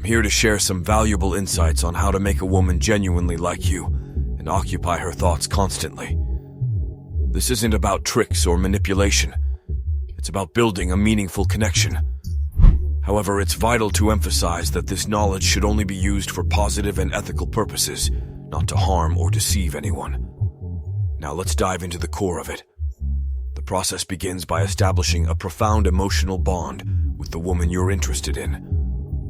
here to share some valuable insights on how to make a woman genuinely like you and occupy her thoughts constantly. This isn't about tricks or manipulation. It's about building a meaningful connection. However, it's vital to emphasize that this knowledge should only be used for positive and ethical purposes, not to harm or deceive anyone. Now let's dive into the core of it. The process begins by establishing a profound emotional bond with the woman you're interested in.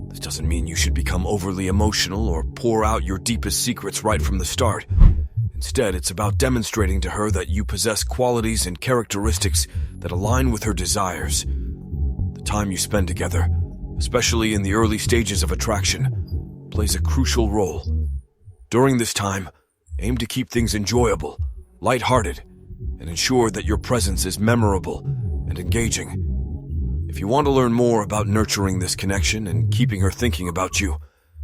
This doesn't mean you should become overly emotional or pour out your deepest secrets right from the start. Instead, it's about demonstrating to her that you possess qualities and characteristics that align with her desires. The time you spend together, especially in the early stages of attraction, plays a crucial role. During this time, aim to keep things enjoyable, lighthearted, and ensure that your presence is memorable and engaging. If you want to learn more about nurturing this connection and keeping her thinking about you,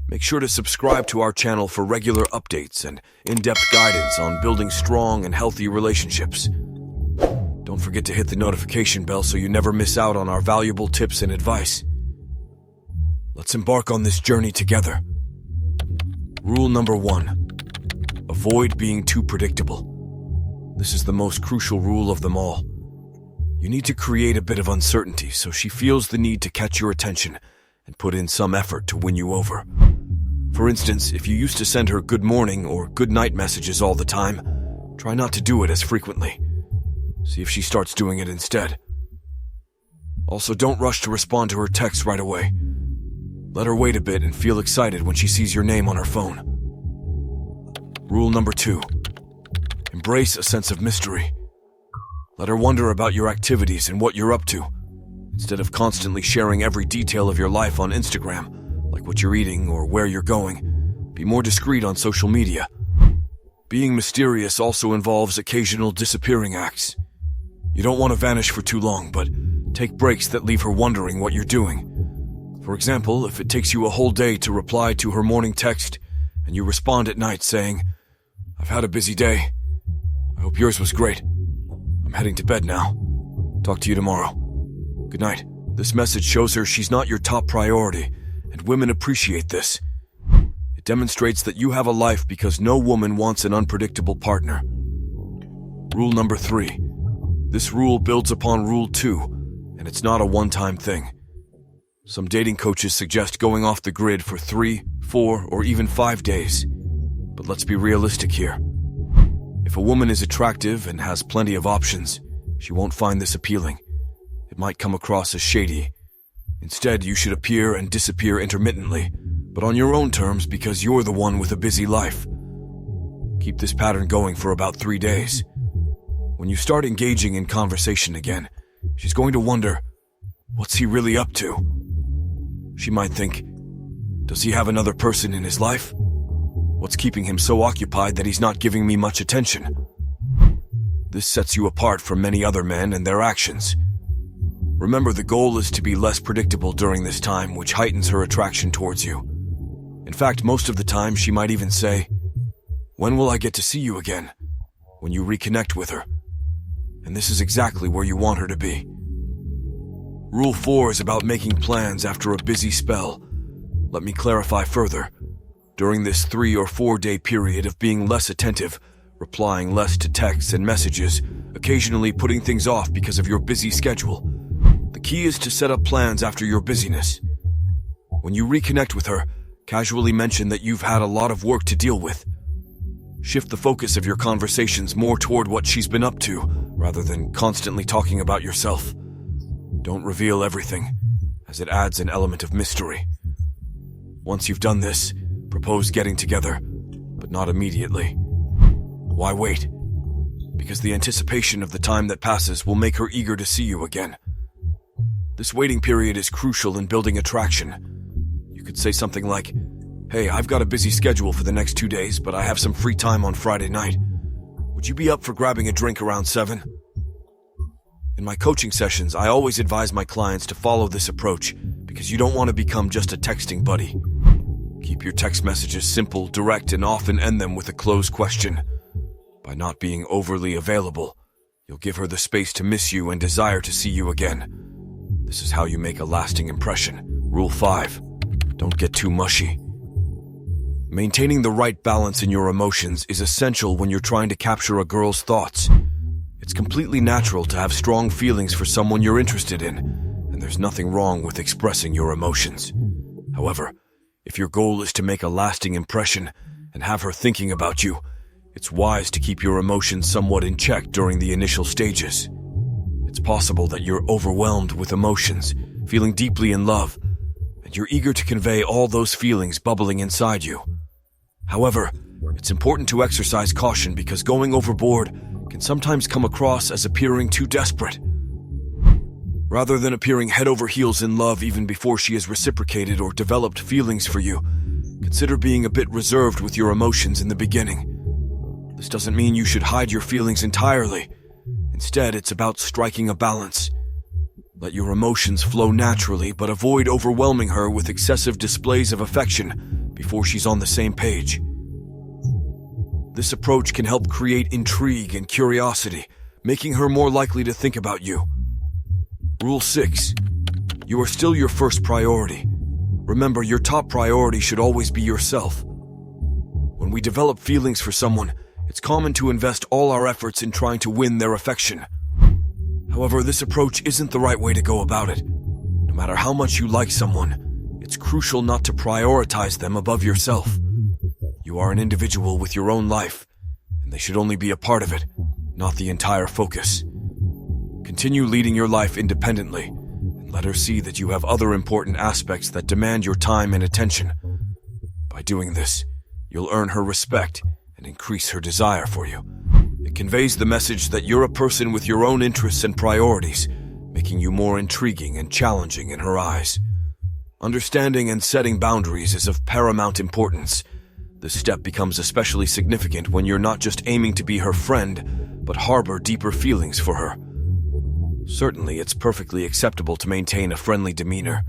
make sure to subscribe to our channel for regular updates and in-depth guidance on building strong and healthy relationships. Don't forget to hit the notification bell so you never miss out on our valuable tips and advice. Let's embark on this journey together. Rule number 1. Avoid being too predictable. This is the most crucial rule of them all. You need to create a bit of uncertainty so she feels the need to catch your attention and put in some effort to win you over. For instance, if you used to send her good morning or good night messages all the time, try not to do it as frequently. See if she starts doing it instead. Also, don't rush to respond to her texts right away. Let her wait a bit and feel excited when she sees your name on her phone. Rule number 2. Embrace a sense of mystery. Let her wonder about your activities and what you're up to, instead of constantly sharing every detail of your life on Instagram, like what you're eating or where you're going. Be more discreet on social media. Being mysterious also involves occasional disappearing acts. You don't want to vanish for too long, but take breaks that leave her wondering what you're doing. For example, if it takes you a whole day to reply to her morning text, and you respond at night saying, "I've had a busy day. I hope yours was great. I'm heading to bed now. Talk to you tomorrow. Good night." This message shows her she's not your top priority, and women appreciate this. It demonstrates that you have a life because no woman wants an unpredictable partner. Rule number 3. This rule builds upon rule 2, and it's not a one-time thing. Some dating coaches suggest going off the grid for 3, 4, or even 5 days. But let's be realistic here. If a woman is attractive and has plenty of options, she won't find this appealing. It might come across as shady. Instead, you should appear and disappear intermittently, but on your own terms because you're the one with a busy life. Keep this pattern going for about 3 days. When you start engaging in conversation again, she's going to wonder, what's he really up to? She might think, does he have another person in his life? What's keeping him so occupied that he's not giving me much attention? This sets you apart from many other men and their actions. Remember, the goal is to be less predictable during this time, which heightens her attraction towards you. In fact, most of the time, she might even say, "When will I get to see you again?" when you reconnect with her. And this is exactly where you want her to be. Rule 4 is about making plans after a busy spell. Let me clarify further. During this 3 or 4 day period of being less attentive, replying less to texts and messages, occasionally putting things off because of your busy schedule, the key is to set up plans after your busyness. When you reconnect with her, casually mention that you've had a lot of work to deal with. Shift the focus of your conversations more toward what she's been up to, rather than constantly talking about yourself. Don't reveal everything, as it adds an element of mystery. Once you've done this, propose getting together, but not immediately. Why wait? Because the anticipation of the time that passes will make her eager to see you again. This waiting period is crucial in building attraction. You could say something like, "Hey, I've got a busy schedule for the next 2 days, but I have some free time on Friday night. Would you be up for grabbing a drink around 7? In my coaching sessions, I always advise my clients to follow this approach because you don't want to become just a texting buddy. Keep your text messages simple, direct, and often end them with a closed question. By not being overly available, you'll give her the space to miss you and desire to see you again. This is how you make a lasting impression. Rule 5. Don't get too mushy. Maintaining the right balance in your emotions is essential when you're trying to capture a girl's thoughts. It's completely natural to have strong feelings for someone you're interested in, and there's nothing wrong with expressing your emotions. However, if your goal is to make a lasting impression and have her thinking about you, it's wise to keep your emotions somewhat in check during the initial stages. It's possible that you're overwhelmed with emotions, feeling deeply in love, and you're eager to convey all those feelings bubbling inside you. However, it's important to exercise caution because going overboard can sometimes come across as appearing too desperate. Rather than appearing head over heels in love even before she has reciprocated or developed feelings for you, consider being a bit reserved with your emotions in the beginning. This doesn't mean you should hide your feelings entirely. Instead, it's about striking a balance. Let your emotions flow naturally, but avoid overwhelming her with excessive displays of affection before she's on the same page. This approach can help create intrigue and curiosity, making her more likely to think about you. Rule 6. You are still your first priority. Remember, your top priority should always be yourself. When we develop feelings for someone, it's common to invest all our efforts in trying to win their affection. However, this approach isn't the right way to go about it. No matter how much you like someone, it's crucial not to prioritize them above yourself. You are an individual with your own life, and they should only be a part of it, not the entire focus. Continue leading your life independently, and let her see that you have other important aspects that demand your time and attention. By doing this, you'll earn her respect and increase her desire for you. It conveys the message that you're a person with your own interests and priorities, making you more intriguing and challenging in her eyes. Understanding and setting boundaries is of paramount importance. This step becomes especially significant when you're not just aiming to be her friend, but harbor deeper feelings for her. Certainly, it's perfectly acceptable to maintain a friendly demeanor,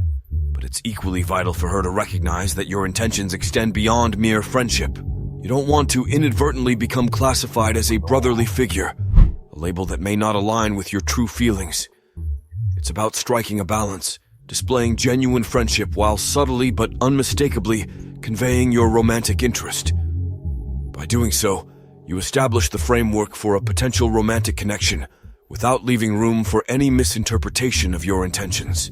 but it's equally vital for her to recognize that your intentions extend beyond mere friendship. You don't want to inadvertently become classified as a brotherly figure, a label that may not align with your true feelings. It's about striking a balance, displaying genuine friendship while subtly but unmistakably conveying your romantic interest. By doing so, you establish the framework for a potential romantic connection without leaving room for any misinterpretation of your intentions.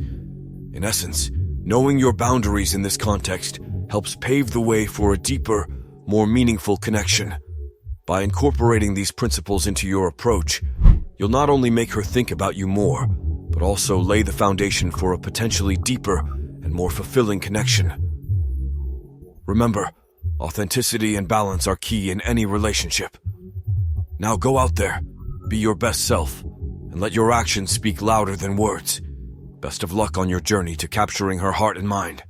In essence, knowing your boundaries in this context helps pave the way for a deeper, more meaningful connection. By incorporating these principles into your approach, you'll not only make her think about you more, but also lay the foundation for a potentially deeper and more fulfilling connection. Remember, authenticity and balance are key in any relationship. Now go out there, be your best self, and let your actions speak louder than words. Best of luck on your journey to capturing her heart and mind.